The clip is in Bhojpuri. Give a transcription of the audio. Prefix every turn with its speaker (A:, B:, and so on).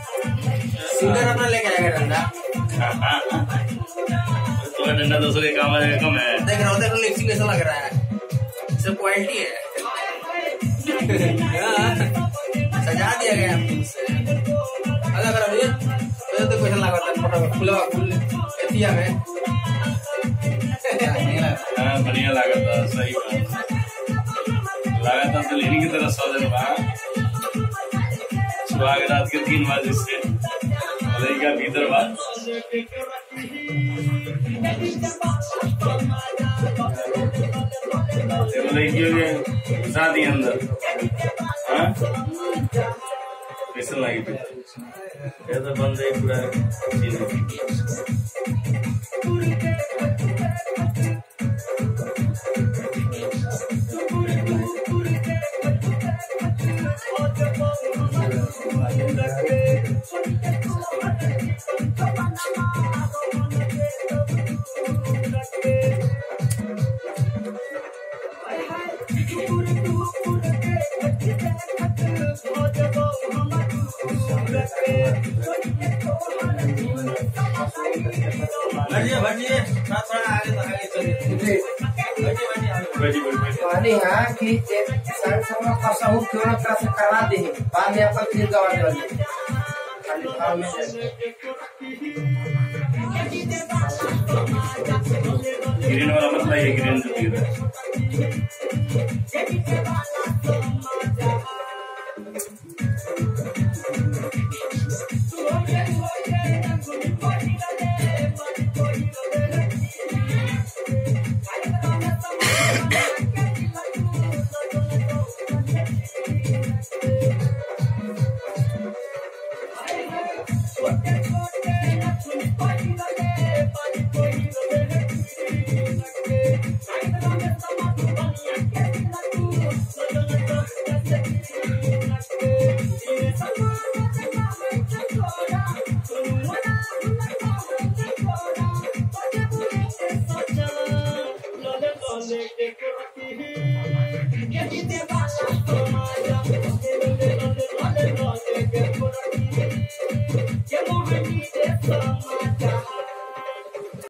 A: सिंगर अपना लेके आएगा डंडा।
B: तो डंडा दूसरे के काम आएगा कम है।
A: देख रहा हूँ लिपस्टिक कैसा लग रहा है, सब क्वालिटी है। सजा दिया गया अलग अलग तो कैसा लगा था फोटो खुला फुल एतिया में।
B: हाँ बढ़िया लगा था, सही बात लगा था। तो लेनी की तरह सौ दिन बाद सुबह रात के 3 बजे से लड़का भीतर बात लड़कियों के घुसा दी अंदर। हाँ कैसा लगी ये तो बंद है पूरा चीज।
C: पानी है कि कसहू क्यों न करा दे, बाद में आपका फिर गवा दे
B: ग्रीन वाला मतलब ये ग्रीन जो दिख रहा है।
D: Get